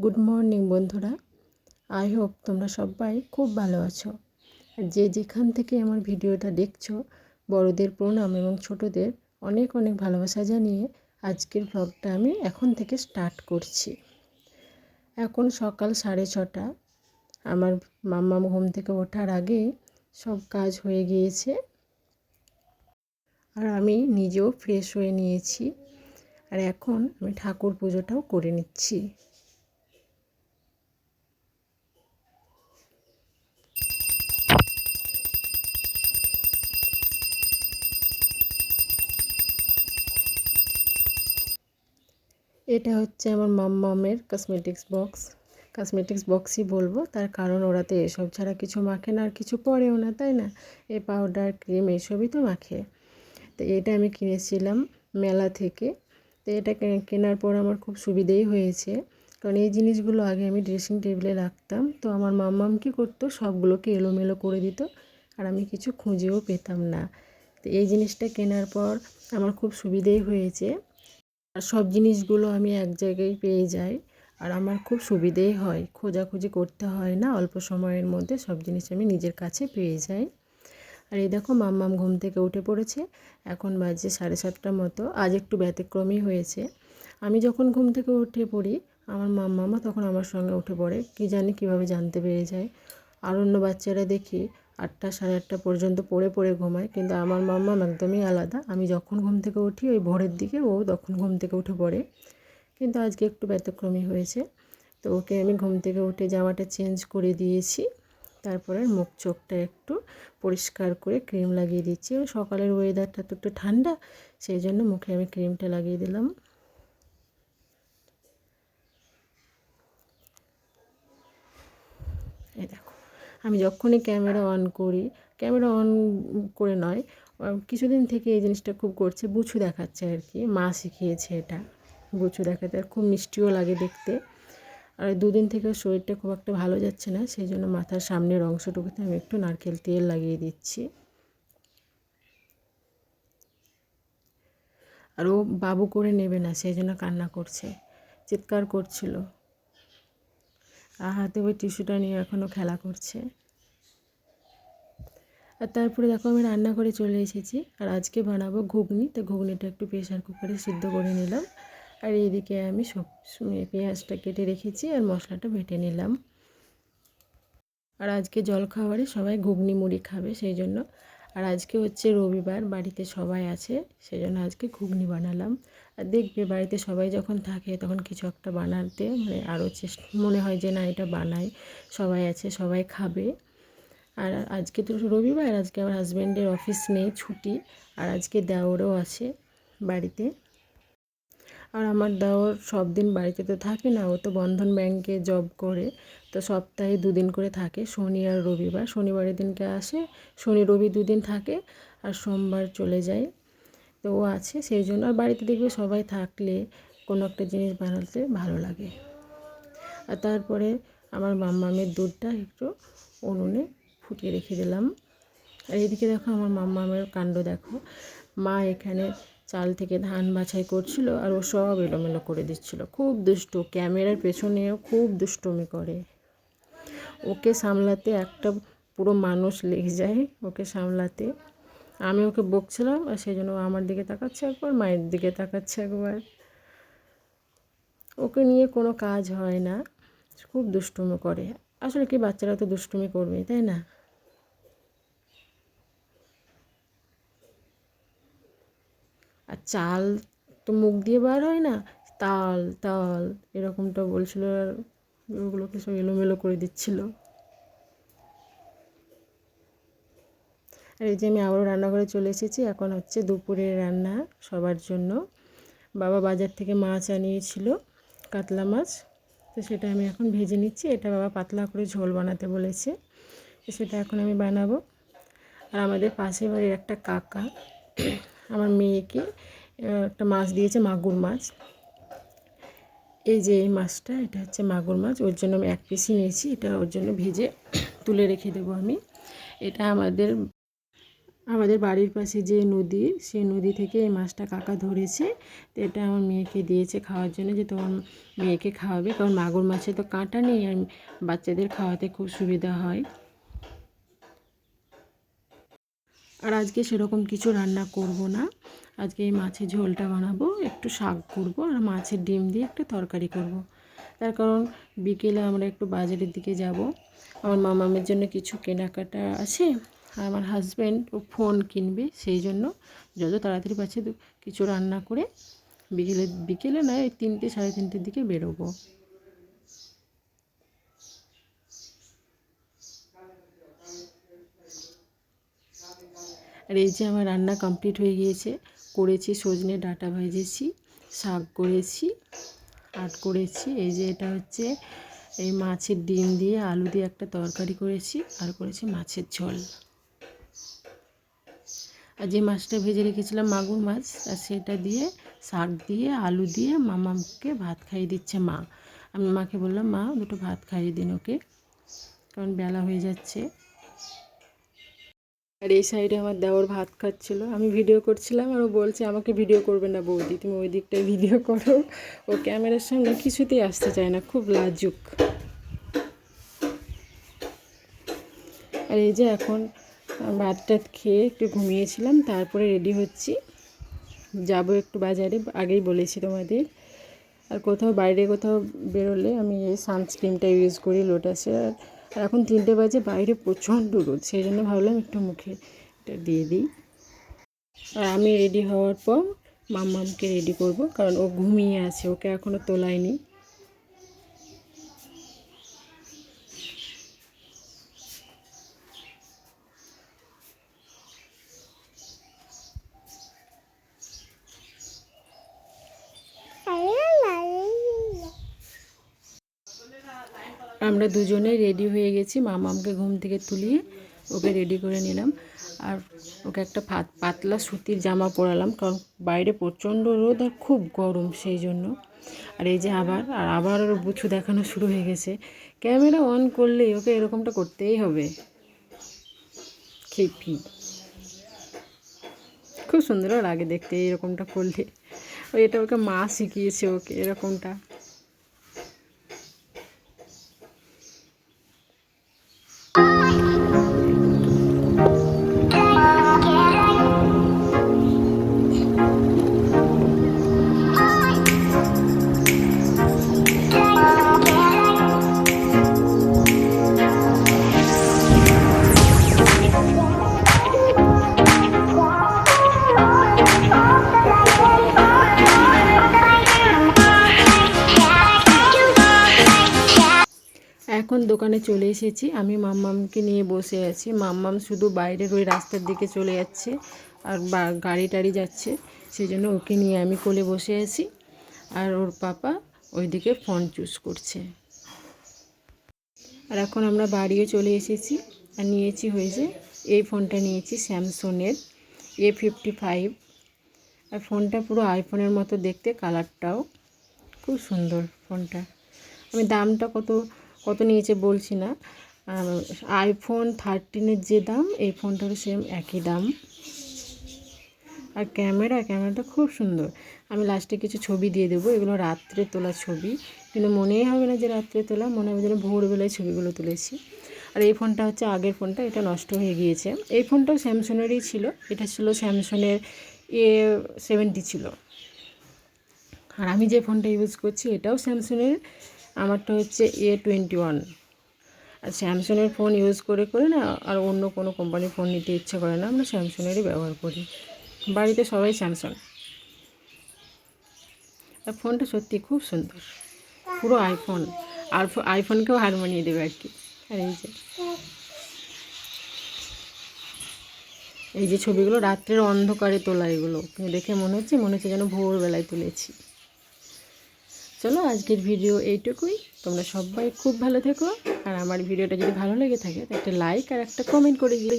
Good morning বন্ধুরা। I hope তোমরা সবাই খুব ভালো আছো। আর যে যেখান থেকে আমার ভিডিওটা দেখছো, বড়দের প্রণাম এবং ছোটদের অনেক অনেক ভালোবাসা জানিয়ে আজকের ব্লগটা আমি এখন থেকে স্টার্ট করছি। এখন সকাল 6:30। আমার মাম্মা ঘুম থেকে ওঠার আগেই সব কাজ হয়ে গিয়েছে আর আমি নিজেও ফ্রেশ হয়ে নিয়েছি। আর এখন আমি ঠাকুর পুজোটাও করে নিচ্ছি। এটা হচ্ছে আমার মাম্মামের কসমেটিক্স বক্সই বলবো, তার কারণ ওরা তো এসব ছাড়া কিছু মাখে না আর কিছু পরেও না, তাই না? এই পাউডার ক্রিম এইসবই তো মাখে। তো এটা আমি কিনেছিলাম মেলা থেকে। তো এটা কেনার পর আমার খুব সুবিধেই হয়েছে, কারণ এই জিনিসগুলো আগে আমি ড্রেসিং টেবিলে রাখতাম, তো আমার মাম্মাম কী করতো, সবগুলোকে এলোমেলো করে দিত আর আমি কিছু খুঁজেও পেতাম না। তো এই জিনিসটা কেনার পর আমার খুব সুবিধেই হয়েছে, আর সব জিনিসগুলো আমি এক জায়গায় পেয়ে যাই আর আমার খুব সুবিধেই হয়, খোঁজাখুঁজি করতে হয় না, অল্প সময়ের মধ্যে সব জিনিস আমি নিজের কাছে পেয়ে যাই। আর এই দেখো মাম্মাম ঘুম থেকে উঠে পড়েছে। এখন বাজে 7:30 মতো। আজ একটু ব্যতিক্রমই হয়েছে। আমি যখন ঘুম থেকে উঠে পড়ি, আমার মাম্মামও তখন আমার সঙ্গে উঠে পড়ে, কি জানি কীভাবে জানতে পেরে যায়। আর অন্য বাচ্চারা দেখি 8টা 8:30 পর্যন্ত পড়ে পড়ে ঘুমায়, কিন্তু আমার মাম্মাম একদমই আলাদা। আমি যখন ঘুম থেকে উঠি ওই ভোরের দিকে ও তখন ঘুম থেকে উঠে পড়ে, কিন্তু আজকে একটু ব্যতিক্রমী হয়েছে। তো ওকে আমি ঘুম থেকে উঠে জামাটা চেঞ্জ করে দিয়েছি, তারপরে মুখ চোখটা একটু পরিষ্কার করে ক্রিম লাগিয়ে দিচ্ছি। সকালের ওয়েদারটা তো একটু ঠান্ডা, সেই জন্য মুখে আমি ক্রিমটা লাগিয়ে দিলাম। এই দেখো, আমি যখনই ক্যামেরা অন করি, ক্যামেরা অন করে নয়, কিছুদিন থেকে এই জিনিসটা খুব করছে, বুছু দেখাচ্ছে আর কি, মা শিখিয়েছে এটা বুছু দেখাতে, আর খুব মিষ্টিও লাগে দেখতে। আর 2 দিন থেকে শরীরটা খুব একটা ভালো যাচ্ছে না, সেই জন্য মাথার সামনের অংশটুকুতে আমি একটু নারকেল তেল লাগিয়ে দিচ্ছি। আর ও বাবু করে নেবে না, সেই জন্য কান্না করছে, চিৎকার করছিল, আর হাতে ওই টিস্যুটা নিয়ে এখনও খেলা করছে। আর তারপরে দেখো আমি রান্না করে চলে এসেছি, আর আজকে বানাবো ঘুগনি। তো ঘুগনিটা একটু প্রেশার কুকারে সিদ্ধ করে নিলাম, আর এইদিকে আমি সব পেঁয়াজটা কেটে রেখেছি আর মশলাটা বেটে নিলাম। আর আজকে জলখাবারে সবাই ঘুগনি মুড়ি খাবে, সেই জন্য। আর আজকে হচ্ছে রবিবার, বাড়িতে সবাই আছে, সেই জন্য আজকে ঘুগনি বানালাম। আর দেখবে বাড়িতে সবাই যখন থাকে তখন কিছু একটা বানাতে মানে আরও মনে হয় যে না এটা বানাই, সবাই আছে সবাই খাবে। আর আজকে তো রবিবার, আজকে আমার হাজব্যান্ডের অফিস নেই, ছুটি। আর আজকে দেওরও আছে বাড়িতে। আর আমার দেওর সব দিন বাড়িতে তো থাকে না, ও তো বন্ধন ব্যাংকে জব করে, তো সপ্তাহে 2 দিন করে থাকে, শনি আর রবিবার। শনিবারের দিনকে আসে, শনি রবি 2 দিন থাকে, আর সোমবার চলে যায়। তো ও আছে সেই জন্য। আর বাড়িতে দেখবে সবাই থাকলে কোনো একটা জিনিস বানাতে ভালো লাগে। আর তারপরে আমার মাম্মামের দুধটা একটু উনুনে ফুটিয়ে রেখে দিলাম। আর এইদিকে দেখো আমার মাম্মামের কাণ্ড দেখো, মা এখানে চাল থেকে ধান বাছাই করছিল আর ও সব এলোমেলো করে দিচ্ছিল, খুব দুষ্টু, ক্যামেরার পেছনেও খুব দুষ্টুমি করে। ওকে সামলাতে একটা পুরো মানুষ লেগে যায় ওকে সামলাতে। আমি ওকে বকছিলাম আর সেই জন্য আমার দিকে তাকাচ্ছে একবার, মায়ের দিকে তাকাচ্ছে একবার। ওকে নিয়ে কোনো কাজ হয় না, খুব দুষ্টুমি করে। আসলে কি, বাচ্চারা তো দুষ্টুমি করবেই, তাই না? আর চাল তো মুখ দিয়ে বার হয় না, তাল তাল এরকমটা বলছিল, আর ওগুলোকে সব এলোমেলো করে দিচ্ছিল। আর এই যে আমি আবারও রান্নাঘরে চলে এসেছি, এখন হচ্ছে দুপুরের রান্না সবার জন্য। বাবা বাজার থেকে মাছ আনিয়েছিল, কাতলা মাছ, তো সেটা আমি এখন ভেজে নিচ্ছি। এটা বাবা পাতলা করে ঝোল বানাতে বলেছে, তো সেটা এখন আমি বানাবো। আর আমাদের পাশের বাড়ির একটা কাকা আমার মেয়েকে একটা মাছ দিয়েছে, মাগুর মাছ। এই যে এই মাছটা, এটা হচ্ছে মাগুর মাছ, ওর জন্য আমি 1 পিসই নিয়েছি, এটা ওর জন্য ভেজে তুলে রেখে দেবো আমি। এটা আমাদের আমাদের বাড়ির পাশে যে নদী, সেই নদী থেকে এই মাছটা কাকা ধরেছে। তো এটা আমার মেয়েকে দিয়েছে খাওয়ার জন্য, যে তোমার মেয়েকে খাওয়াবে, কারণ মাগুর মাছে তো কাঁটা নেই আর বাচ্চাদের খাওয়াতে খুব সুবিধা হয়। আর আজকে সেরকম কিছু রান্না করব না, আজকে এই মাছের ঝোলটা বানাবো, একটু শাক করব আর মাছের ডিম দিয়ে একটু তরকারি করব। তার কারণ বিকেলে আমরা একটু বাজারের দিকে যাব, আমার মামামের জন্য কিছু কেনাকাটা আছে, আর আমার হাজব্যান্ড ও ফোন কিনবে, সেই জন্য যত তাড়াতাড়ি পাচ্ছে কিছু রান্না করে বিকেলে নয় 3টে সাড়ে 3টের দিকে বেরোবো। আর এই যে আমার রান্না কমপ্লিট হয়ে গিয়েছে, করেছি সজনে ডাঁটা ভেজেছি, শাক করেছি, আর করেছি এই যে এটা হচ্ছে এই মাছের ডিম দিয়ে আলু দিয়ে একটা তরকারি করেছি, আর করেছি মাছের ঝোল। আর যে মাছটা ভেজে রেখেছিলাম মাগুর মাছ, আর সেটা দিয়ে শাক দিয়ে আলু দিয়ে মামাকে ভাত খাইয়ে দিচ্ছে মা। আমি মাকে বললাম, মা দুটো ভাত খাইয়ে দিন ওকে, কারণ বেলা হয়ে যাচ্ছে। আর এই সাইডে আমার দেওর ভাত খাচ্ছিল, আমি ভিডিও করছিলাম আর ও বলছে আমাকে ভিডিও করবে না বৌদি, তুমি ওই দিকটায় ভিডিও করো। ও ক্যামেরার সামনে কিছুতেই আসতে চায় না, খুব লাজুক। আর এই যে এখন ভাত টাত খেয়ে একটু ঘুমিয়েছিলাম, তারপরে রেডি হচ্ছি, যাব একটু বাজারে, আগেই বলেছি তোমাদের। আর কোথাও বাইরে কোথাও বেরোলে আমি এই সানস্ক্রিনটা ইউজ করি লোটাসের। আর এখন 3টে বাজে, বাইরে প্রচণ্ড রোদ, সেই জন্য ভাবলাম একটু মুখে এটা দিয়ে দিই। আর আমি রেডি হওয়ার পর মাম্মামকে রেডি করব, কারণ ও ঘুমিয়ে আছে, ওকে এখনও তোলায়নি। আমরা দুজনে রেডি হয়ে গেছি, মামামকে ঘুম থেকে তুলিয়ে ওকে রেডি করে নিলাম। আর ওকে একটা পাতলা সুতির জামা পরালাম, কারণ বাইরে প্রচণ্ড রোদ আর খুব গরম, সেই জন্য। আর এই যে আবার ওর বুছু দেখানো শুরু হয়ে গেছে, ক্যামেরা অন করলেই ওকে এরকমটা করতেই হবে। খেপি, খুব সুন্দর লাগে দেখতে এরকমটা করলে। এটা ওকে মা শিখিয়েছে ওকে এরকমটা। এখন দোকানে চলে এসেছি, আমি মাম্মামকে নিয়ে বসে আছি। মাম্মাম শুধু বাইরের ওই রাস্তার দিকে চলে যাচ্ছে, আর গাড়ি টাড়ি যাচ্ছে, সেই জন্য ওকে নিয়ে আমি কোলে বসে আছি। আর ওর পাপা ওইদিকে ফোন চুজ করছে। আর এখন আমরা বাড়িও চলে এসেছি, আর নিয়েছি হয়েছে এই ফোনটা নিয়েছি স্যামসংয়ের A55। আর ফোনটা পুরো আইফোনের মতো দেখতে, কালারটাও খুব সুন্দর ফোনটা। আমি দামটা কত নিয়েছে বলছি না, আইফোন 13 যে দাম এই ফোনটারও সেম একই দাম। আর ক্যামেরাটা খুব সুন্দর। আমি লাস্টে কিছু ছবি দিয়ে দেবো, এগুলো রাত্রে তোলা ছবি, কিন্তু মনেই হবে না যে রাত্রে তোলা, মনে হবে যেন ভোরবেলায় ছবিগুলো তুলেছি। আর এই ফোনটা হচ্ছে আগের ফোনটা, এটা নষ্ট হয়ে গিয়েছে। এই ফোনটাও স্যামসংয়েরই ছিল, এটা ছিল স্যামসংয়ের A70 ছিল। আর আমি যে ফোনটা ইউজ করছি এটাও স্যামসংয়ের, আমারটা হচ্ছে A21। আর স্যামসংয়ের ফোন ইউজ করে না আর অন্য কোনো কোম্পানির ফোন নিতে ইচ্ছে করে না, আমরা স্যামসংয়েরই ব্যবহার করি, বাড়িতে সবাই স্যামসং। আর ফোনটা সত্যি খুব সুন্দর, পুরো আইফোন, আর আইফোনকেও হার মানিয়ে দেবে আর কি। আর এই যে ছবিগুলো রাত্রের অন্ধকারে তোলা, এগুলো দেখে মনে হচ্ছে যেন ভোরবেলায় তুলেছি। চলো আজকের ভিডিও এইটুকুই, তোমরা সবাই খুব ভালো থেকো। আর আমার ভিডিওটা যদি ভালো লেগে থাকে তো একটা লাইক আর একটা কমেন্ট করে দিও।